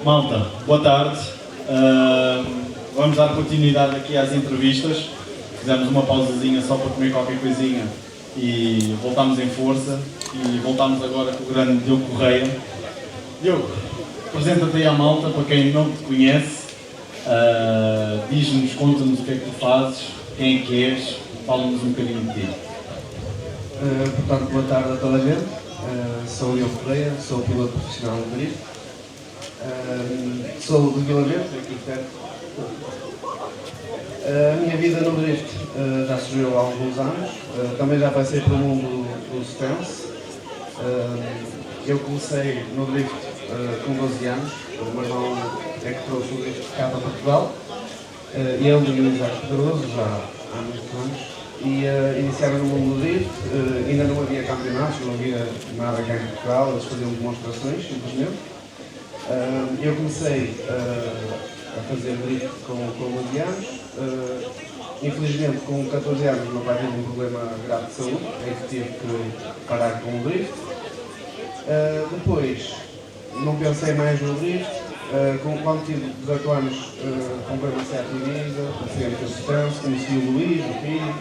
Malta, boa tarde. Vamos dar continuidade aqui às entrevistas. Fizemos uma pausazinha só para comer qualquer coisinha e voltámos em força. E voltámos agora com o grande Diogo Correia. Diogo, apresenta-te aí à malta, para quem não te conhece. Diz-nos, conta-nos o que é que tu fazes, quem é que és, fala-nos um bocadinho de ti. Portanto, boa tarde a toda a gente. Sou o Diogo Correia, sou piloto profissional de drift. Sou de Vila Verde, aqui perto. A minha vida no drift já surgiu há alguns anos. Também já passei pelo mundo do stance. Eu comecei no drift com 12 anos. O meu irmão é que trouxe o drift cá para Portugal. Ele e o Isaac Pedroso, já há muitos anos. E iniciaram no mundo do drift. Ainda não havia campeonatos, não havia nada cá em Portugal. Eles faziam demonstrações, simplesmente. Eu comecei a fazer drift com 12 anos. Infelizmente, com 14 anos, meu pai teve um problema grave de saúde, em que tive que parar com o drift. Depois, não pensei mais no drift. Quando tive 18 anos, comprei uma Seat Ibiza, comecei a meter distância, conheci o Luís, o filho,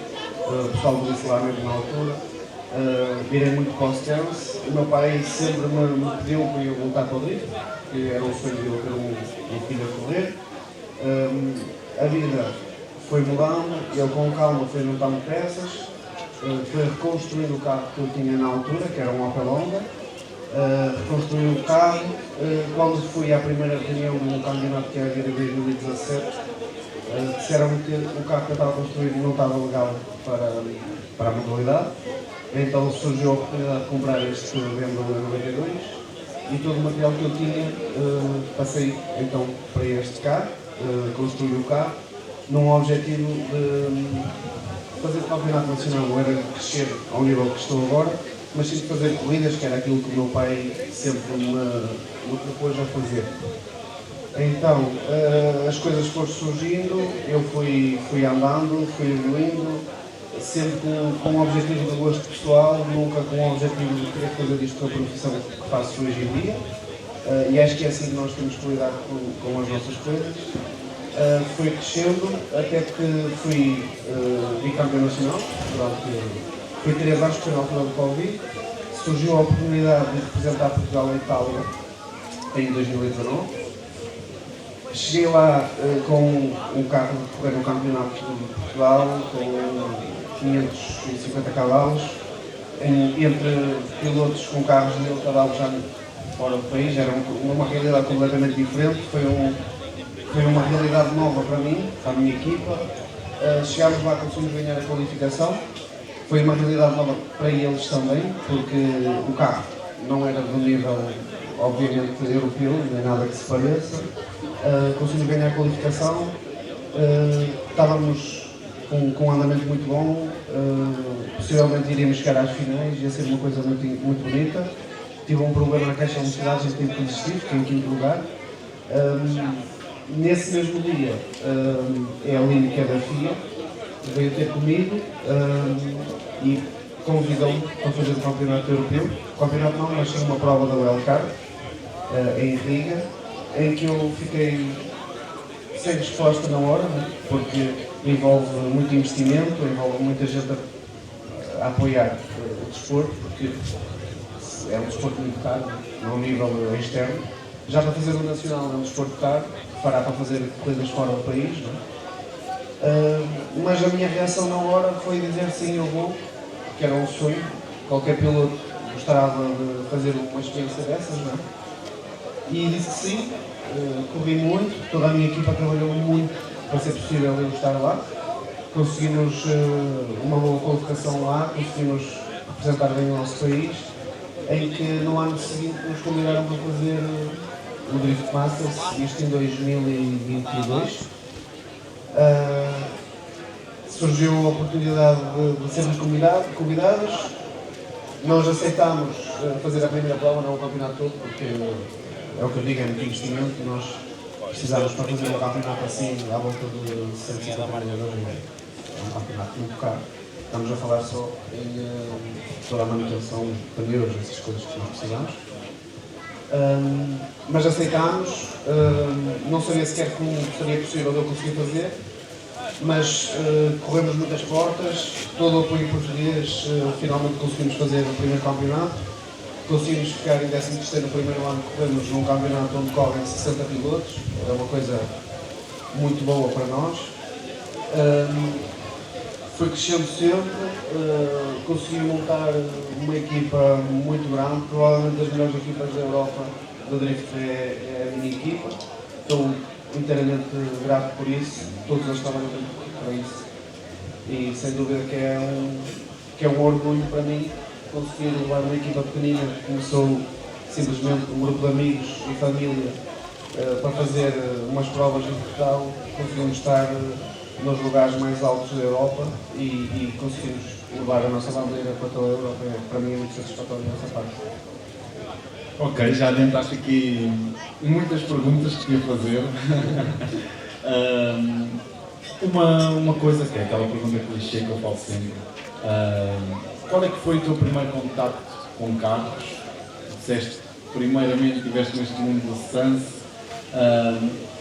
o pessoal do isolamento na altura. Virei muito para o stance. O meu pai sempre me pediu para eu voltar para o drift, que era um sonho de eu ter um filho a correr. A vida foi mudando, eu com calma fui juntando peças, fui reconstruindo o carro que eu tinha na altura, que era um Opel Honda. Reconstruí o carro. Quando fui à primeira reunião de um campeonato que ia haver em 2017, disseram-me que o carro que eu estava a construir não estava legal para a modalidade. Então surgiu a oportunidade de comprar este BMW 92 e todo o material que eu tinha passei então para este carro, construí o carro num objetivo de fazer o campeonato nacional. Não era crescer ao nível que estou agora, mas sim de fazer corridas, que era aquilo que o meu pai sempre me propôs a fazer. Então as coisas foram surgindo, eu fui andando, fui evoluindo, sempre com um objetivo de gosto pessoal, nunca com o objetivo de querer fazer disto com a profissão que faço hoje em dia. E acho que é assim que nós temos que lidar com as nossas coisas. Fui crescendo até que fui bicampeão nacional. Fui 3 anos, foi na altura do Covid. Surgiu a oportunidade de representar Portugal em Itália em 2019. Cheguei lá com um carro de correr no campeonato de Portugal, com 550 cavalos, entre pilotos com carros de 1000 cavalos já fora do país. Era uma realidade completamente diferente, foi uma realidade nova para mim, para a minha equipa. Chegámos lá, conseguimos ganhar a qualificação. Foi uma realidade nova para eles também, porque o carro não era do nível, obviamente, europeu, nem nada que se pareça. Conseguimos ganhar a qualificação, estávamos com um andamento muito bom, possivelmente iríamos chegar às finais, ia ser uma coisa muito, muito bonita. Tive um problema na caixa de velocidades e tive que desistir, fiquei em 5º lugar. Nesse mesmo dia, é a Aline, que é da FIA, veio ter comigo e convidou-me para fazer o campeonato europeu. O campeonato não, mas sim uma prova da Wildcard, em Riga, em que eu fiquei sem resposta na hora, né? Porque envolve muito investimento, envolve muita gente a apoiar o desporto, porque é um desporto muito caro, no nível externo. Já para fazer o nacional é um desporto caro, fará para fazer corridas fora do país, né? Mas a minha reação na hora foi dizer sim, eu vou, que era um sonho. Qualquer piloto gostava de fazer uma experiência dessas, não é? E disse que sim, corri muito, toda a minha equipa trabalhou muito para ser possível eu estar lá. Conseguimos uma boa qualificação lá, conseguimos representar bem o nosso país, em que no ano seguinte nos convidaram para fazer o Drift Masters, isto em 2022. Surgiu a oportunidade de sermos convidados. Nós aceitámos fazer a primeira prova, não o campeonato todo, porque é o que eu digo, é muito investimento. Nós precisávamos para fazer um campeonato assim, à volta de 150 milhões. É um campeonato muito caro. Estamos a falar só em toda a manutenção de pneus, essas coisas que nós precisamos. Mas aceitámos, não sabia sequer como seria possível eu conseguir fazer, mas corremos muitas portas, todo o apoio português, finalmente conseguimos fazer o primeiro campeonato, conseguimos ficar em 13º no primeiro ano, corremos num campeonato onde correm 60 pilotos, é uma coisa muito boa para nós. Foi crescendo sempre, consegui montar uma equipa muito grande, provavelmente das melhores equipas da Europa do Drift é a minha equipa. Estou inteiramente grato por isso, todos eles trabalham muito para isso. E sem dúvida que é um orgulho para mim conseguir levar uma equipa pequenina que começou simplesmente um grupo de amigos e família para fazer umas provas em Portugal. Conseguimos estar nos lugares mais altos da Europa e conseguimos levar a nossa bandeira para toda a Europa. Para mim é muito satisfatório essa parte. Ok, já adentraste aqui muitas perguntas que queria fazer. Uma coisa que é aquela pergunta clichê que eu falo sempre. Qual é que foi o teu primeiro contacto com carros? Disseste, primeiramente, estiveste neste mundo do Stance.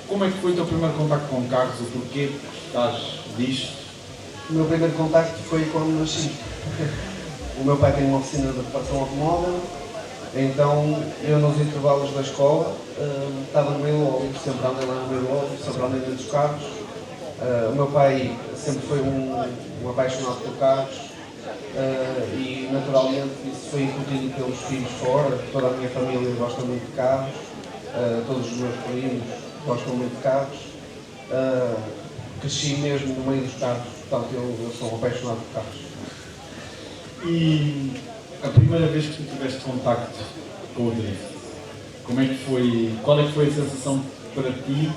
Como é que foi o teu primeiro contacto com carros? O porquê que estás disto? O meu primeiro contacto foi quando nasci. O meu pai tem uma oficina de reparação automóvel, então eu nos intervalos da escola estava no meio do óleo, sempre andei lá no meio do óleo, sempre andei dentro dos carros. O meu pai sempre foi um apaixonado por carros e naturalmente isso foi incutido pelos filhos fora. Toda a minha família gosta muito de carros, todos os meus primos gostam muito de carros. Cresci mesmo no meio dos carros, portanto eu sou um apaixonado por carros. E a primeira vez que tu tiveste contacto com o drift, como é que foi, qual é que foi a sensação para ti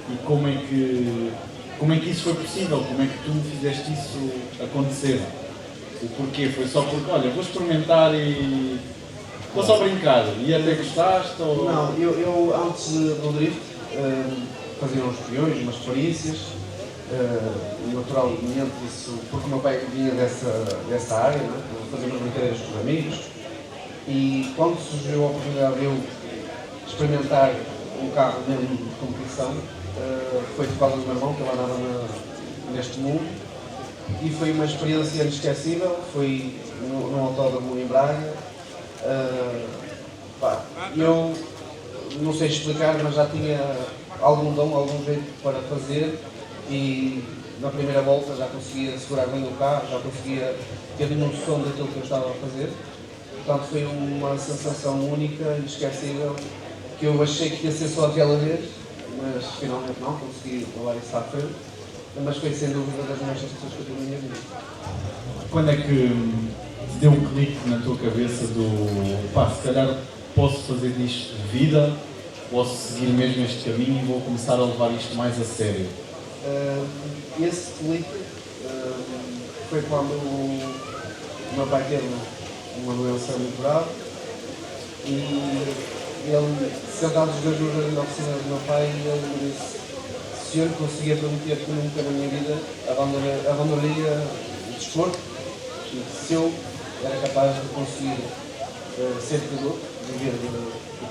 e como é que isso foi possível? Como é que tu fizeste isso acontecer? O porquê? Foi só porque, olha, vou experimentar e vou só brincar e até gostaste? Ou... Não, eu antes do drift fazia uns peões, umas perícias, naturalmente isso, porque o meu pai vinha dessa área, né? Fazia umas brincadeiras com os amigos e quando surgiu a oportunidade de eu experimentar um carro mesmo de competição, foi por causa do meu irmão, que ele andava neste mundo, e foi uma experiência inesquecível. Foi num autódromo em Braga. Eu não sei explicar, mas já tinha algum dom, algum jeito para fazer, e na primeira volta já conseguia segurar bem o carro, já conseguia ter noção daquilo que eu estava a fazer. Portanto, foi uma sensação única, inesquecível, que eu achei que ia ser só aquela vez, mas finalmente não, consegui levar isso à frente. Mas foi sem dúvida das melhores sensações que eu tive na minha vida. Quando é que te deu um clique na tua cabeça do pá, se calhar posso fazer disto de vida, posso seguir mesmo este caminho e vou começar a levar isto mais a sério? Esse clique foi quando o meu pai teve uma doença muito grave e ele, sentados os dois na oficina do meu pai, ele me disse: se eu conseguia prometer que nunca na minha vida abandonaria o desporto, e se eu era capaz de conseguir ser piloto, viver de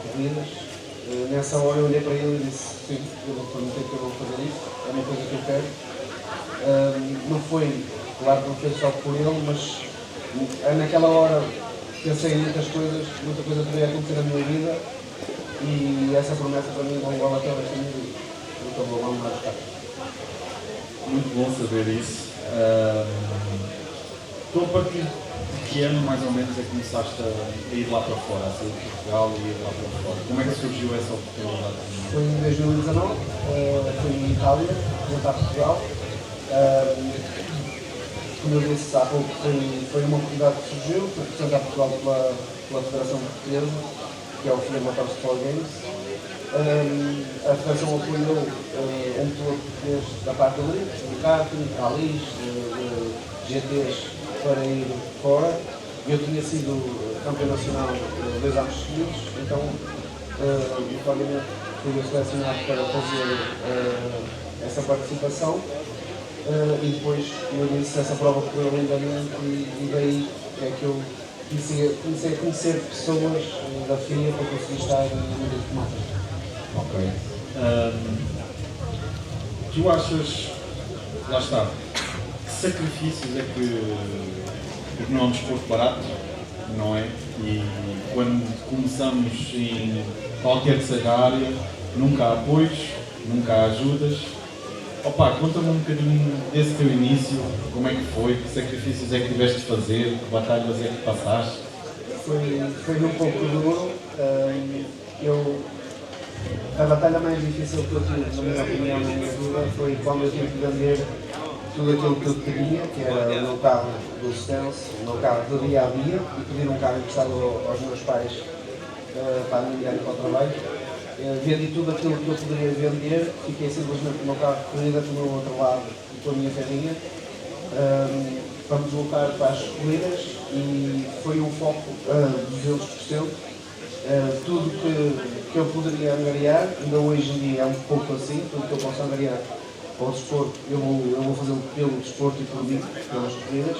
corridas, nessa hora eu olhei para ele e disse: sim, eu vou prometer que eu vou fazer isso, é uma coisa que eu quero. Não foi, claro que não foi só por ele, mas naquela hora pensei em muita coisa poderia acontecer na minha vida e essa promessa para mim não igual até o resto da minha vida. Então vou lá mais tarde. Muito bom saber isso. Tu a partir de que ano mais ou menos é que começaste a ir lá para fora, a sair de Portugal e ir lá para fora? Como é que surgiu essa oportunidade? Foi em 2019, fui em Itália, voltar a Portugal. Como eu disse há pouco, foi uma oportunidade que surgiu, fui representar Portugal pela Federação Portuguesa, que é o FIA Motorsport Games. A Federação apoiou um piloto português da parte do drift, de karting, ralis, GTs para ir fora. Eu tinha sido campeão nacional 2 anos seguidos, então notoriamente fui selecionado para fazer essa participação. E depois, como eu disse, essa prova correu lindamente e daí é que eu comecei a conhecer pessoas da FIA para conseguir estar no drift de moto. Ok. Tu achas, lá está, que sacrifícios é que não é um desporto barato, não é? E quando começamos em qualquer que seja a área, nunca há apoios, nunca há ajudas. Opa, conta-me um bocadinho desse teu início, como é que foi, que sacrifícios é que tiveste de fazer, que batalhas é que passaste? Foi um pouco duro. A batalha mais difícil que eu tive, na minha opinião, na minha vida, foi quando eu tive de vender tudo aquilo que eu tinha, que era o meu carro do Stance, o meu carro do dia a dia, e pedir um carro emprestado aos meus pais para a minha mulher e para o trabalho. Vendi tudo aquilo que eu poderia vender, fiquei simplesmente com o meu carro de corrida, com o meu outro lado e com a minha ferrinha, para me deslocar para as corridas, e foi um foco de 200%. Tudo que eu poderia angariar, ainda hoje em dia é um pouco assim, tudo que eu posso angariar para o desporto, eu vou fazê-lo pelo desporto e por mim, pelas corridas,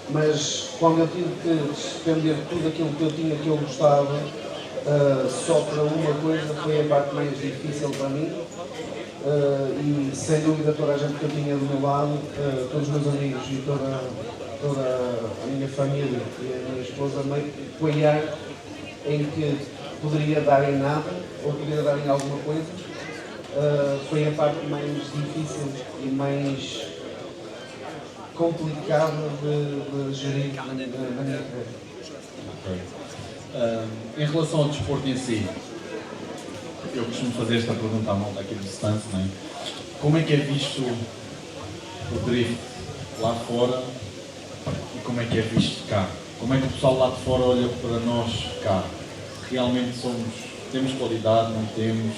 mas quando eu tive que despender tudo aquilo que eu tinha, que eu gostava, só para uma coisa, foi a parte mais difícil para mim, e sem dúvida toda a gente que eu tinha do meu lado, todos os meus amigos e toda a minha família e a minha esposa me apoiaram em que poderia dar em nada ou poderia dar em alguma coisa. Foi a parte mais difícil e mais complicada de gerir na minha carreira. Okay. Em relação ao desporto em si, eu costumo fazer esta pergunta à malta aqui do Stance, não é? Como é que é visto o drift lá fora e como é que é visto cá? Como é que o pessoal lá de fora olha para nós cá? Realmente temos qualidade, não temos?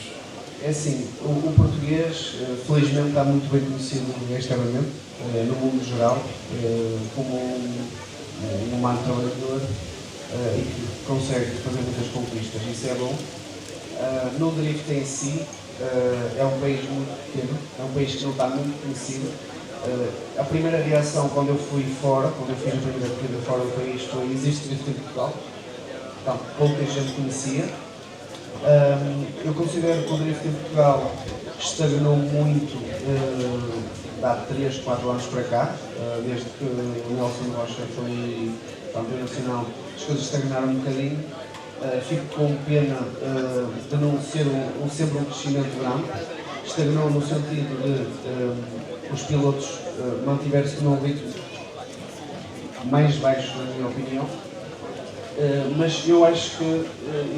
É assim, o português felizmente está muito bem conhecido externamente, no mundo geral, como um humano trabalhador e que consegue fazer muitas conquistas, isso é bom. No drift em si, é um país muito pequeno, é um país que não está muito conhecido. A primeira reação quando eu fui fora, quando eu fiz a primeira corrida fora do país, foi: existe drift em Portugal? Então, pouca gente conhecia. Eu considero que o drift em Portugal estagnou muito há 3, 4 anos para cá, desde que o Nelson Rocha foi campeão nacional, as coisas estagnaram um bocadinho. Fico com pena de não ser sempre um crescimento grande. Estagnou no sentido de os pilotos mantiveram-se num ritmo mais baixo, na minha opinião. Mas eu acho que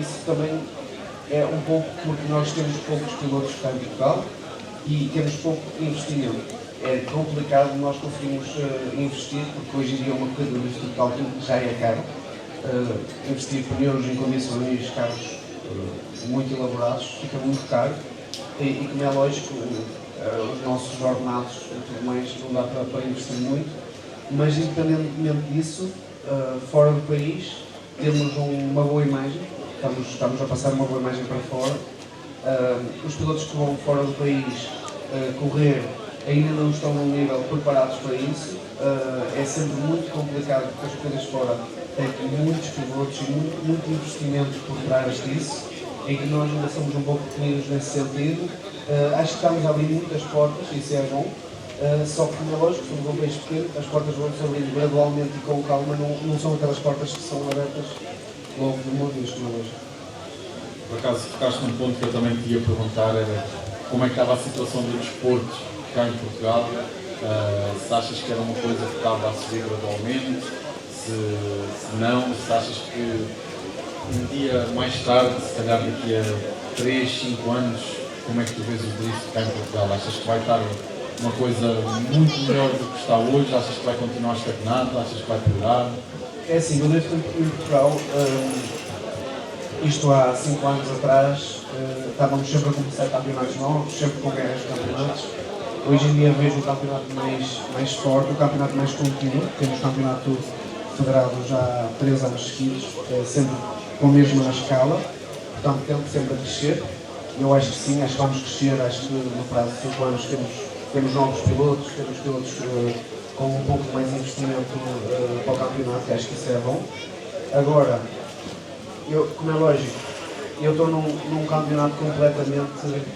isso também é um pouco porque nós temos poucos pilotos cá em Portugal e temos pouco investimento. É complicado nós conseguirmos investir, porque hoje em dia uma corrida de Portugal já é caro. Investir pneus em condições, carros muito elaborados, fica muito caro. E como é lógico, os nossos ordenados e tudo mais não dá para investir muito. Mas independentemente disso, fora do país, temos uma boa imagem, estamos a passar uma boa imagem para fora. Os pilotos que vão fora do país correr ainda não estão num nível preparados para isso. É sempre muito complicado, porque as corridas fora têm muitos pilotos e muito investimento por trás disso, em que nós ainda somos um pouco pequeninos nesse sentido. Acho que estamos a abrir muitas portas, isso é bom. Só que, lógico, somos um país pequeno, as portas vão se abrindo gradualmente e com calma, não são aquelas portas que são abertas logo de uma vez, como é lógico. Por acaso, tocaste num ponto que eu também te ia perguntar, era como é que estava a situação do desporto cá em Portugal, se achas que era uma coisa que estava a subir gradualmente, se não, se achas que um dia mais tarde, se calhar daqui a 3, 5 anos, como é que tu vês o drift cá em Portugal? Achas que vai estar uma coisa muito melhor do que está hoje? Achas que vai continuar estagnado? Achas que vai piorar? É assim, o drift em Portugal, isto há 5 anos atrás, estávamos sempre a começar campeonatos novos, sempre com guerras de campeonatos. Hoje em dia vejo o campeonato mais forte, o campeonato mais contínuo. Temos o campeonato federado já há 3 anos seguidos, sempre com a mesma escala, portanto temos sempre a crescer. Eu acho que sim, acho que vamos crescer, acho que no prazo de 5 anos temos novos pilotos, temos pilotos com um pouco mais de investimento para o campeonato, que acho que isso é bom. Agora, como é lógico, eu estou num campeonato completamente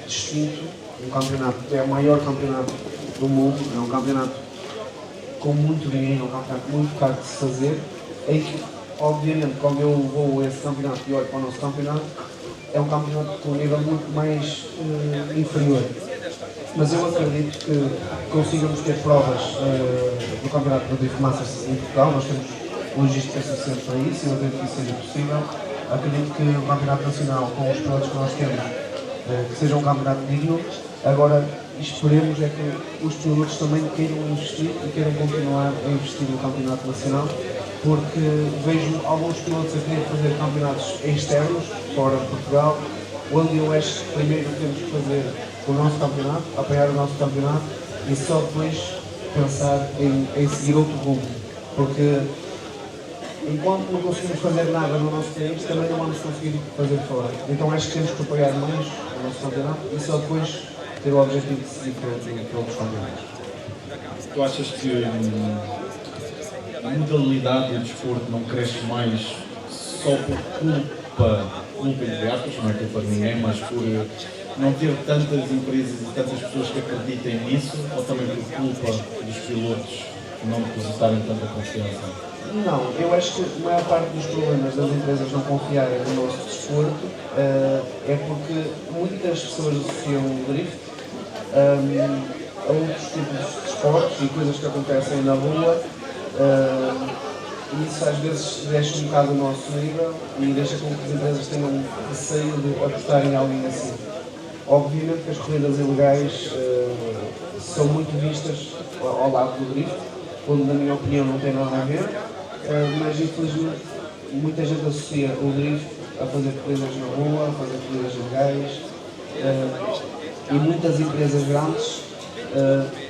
distinto, um campeonato que é o maior campeonato do mundo, é um campeonato com muito dinheiro, é um campeonato muito caro de se fazer, em que, obviamente, quando eu vou a esse campeonato e olho para o nosso campeonato, é um campeonato com um nível muito mais inferior. Mas eu acredito que consigamos ter provas do campeonato do Drift Masters em Portugal. Nós temos logística suficiente para isso e eu acredito que isso seja possível. Acredito que o campeonato nacional, com os pilotos que nós temos, que seja um campeonato digno. Agora, esperemos é que os pilotos também queiram investir e queiram continuar a investir no campeonato nacional, porque vejo alguns pilotos a querer fazer campeonatos externos, fora de Portugal, onde eu acho que primeiro temos que fazer o nosso campeonato, apoiar o nosso campeonato e só depois pensar em seguir outro rumo, porque enquanto não conseguimos fazer nada no nosso país, também não vamos conseguir fazer fora. Então acho que temos que apoiar mais o nosso campeonato e só depois ter o objetivo de seguir para outros campeonatos. Tu achas que a modalidade do desporto não cresce mais só por culpa entre aspas, não é culpa de ninguém, mas por não ter tantas empresas e tantas pessoas que acreditem nisso, ou também por culpa dos pilotos não depositarem tanta confiança? Não, eu acho que a maior parte dos problemas das empresas não confiarem no nosso desporto é porque muitas pessoas associam o drift a outros tipos de esportes e coisas que acontecem na rua. E isso às vezes deixa um bocado o nosso nível e deixa com que as empresas tenham receio de apostar em alguém assim. Obviamente que as corridas ilegais são muito vistas ao lado do drift, onde na minha opinião não tem nada a ver, mas infelizmente muita gente associa o drift a fazer corridas na rua, a fazer corridas ilegais e muitas empresas grandes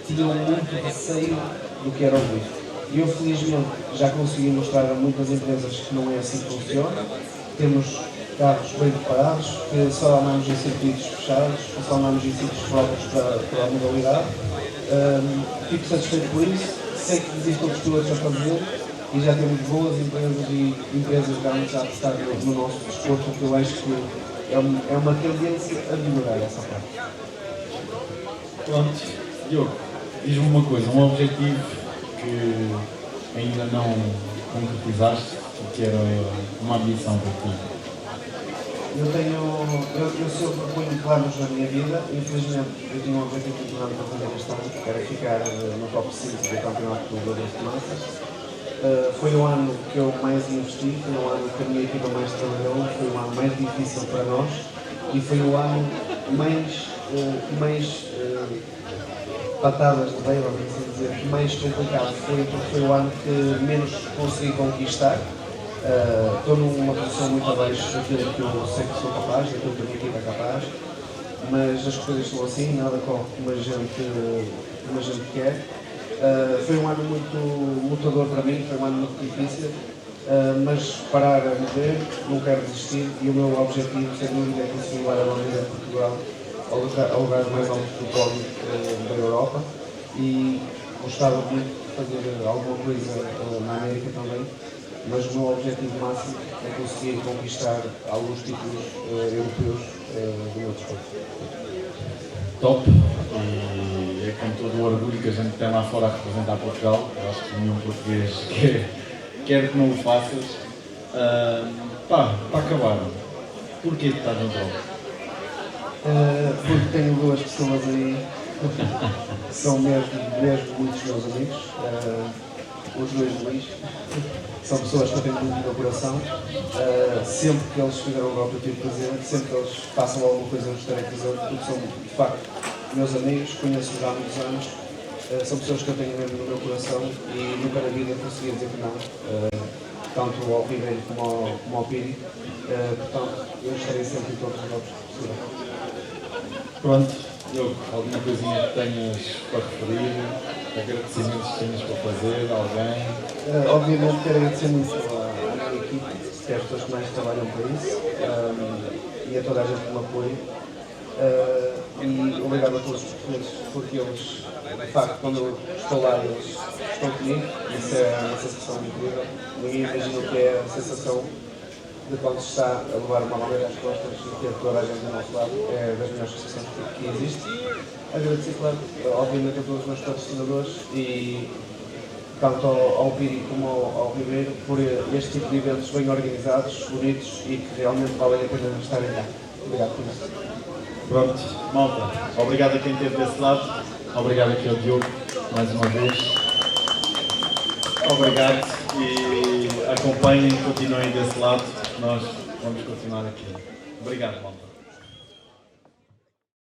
tinham muito receio do que era o drift. E eu felizmente já consegui mostrar a muitas empresas que não é assim que funciona. Temos carros bem preparados, que só andamos em circuitos fechados, só andamos em sítios próprios para a modalidade. Fico satisfeito por isso, sei que existem outros pilotos a fazer e já temos boas empresas e empresas grandes a apostar no nosso desporto, que eu acho que é uma tendência a melhorar essa parte. Pronto, Diogo, diz-me uma coisa, um objetivo que ainda não concretizaste e que era uma ambição para ti? Eu sempre proponho planos na minha vida. Infelizmente, eu tinha um objetivo muito grande para fazer este ano, que era ficar no top 5 do campeonato do Drift Masters. Foi o ano que eu mais investi, foi o ano que a minha equipa mais trabalhou, foi o ano mais difícil para nós e foi o ano mais patadas de veio, vamos assim dizer, que mais complicado foi, porque foi o ano que menos consegui conquistar. Estou numa posição muito abaixo daquilo que eu sei que sou capaz, daquilo que a minha equipa é capaz, mas as coisas são assim, nada corre como a gente quer. Foi um ano muito lutador para mim, foi um ano muito difícil, mas parar a morrer, não quero desistir e o meu objetivo, sem dúvida, é conseguir levar a bandeira de Portugal ao lugar mais alto do pódio da Europa e gostava muito de fazer alguma coisa na América também, mas o meu objetivo máximo é conseguir conquistar alguns títulos europeus do meu desporto. Top! E é com todo o orgulho que a gente tem lá fora a representar Portugal. Eu acho que nenhum português quer que não o faças. Para acabar, porquê que estás no drop? Porque tenho duas pessoas aí que são mesmo muitos meus amigos, os dois Luís, são pessoas que eu tenho muito no meu coração. Sempre que eles fizeram o golpe eu tive presente, sempre que eles façam alguma coisa eu estarei presente, porque são de facto meus amigos, conheço-os há muitos anos, são pessoas que eu tenho mesmo no meu coração e nunca na vida consegui dizer que não, tanto ao Ribeiro como ao Piri, portanto eu estarei sempre em todos os golpes possíveis. Pronto, Diogo, alguma coisinha que tenhas para referir? Agradecimentos que tenhas para fazer? Alguém? Obviamente quero agradecer muito à minha equipe, que é as pessoas que mais trabalham para isso, e a toda a gente que me apoia. e obrigado a todos os portugueses, porque eles, de facto, quando eu estou lá, eles estão comigo. Isso é uma sensação incrível. Ninguém imagina o que é a sensação de quando se está a levar uma bandeira às costas e ter toda a gente do nosso lado. É das melhores sensações que existe. Agradecer, claro, obviamente, a todos os meus patrocinadores e tanto ao Piri como ao Ribeiro por este tipo de eventos bem organizados, bonitos e que realmente valem a pena estarem cá. Obrigado por isso. Pronto, malta. Obrigado a quem esteve desse lado. Obrigado aqui ao Diogo, mais uma vez. Obrigado e acompanhem, continuem desse lado. Nós vamos continuar aqui. Obrigado, malta.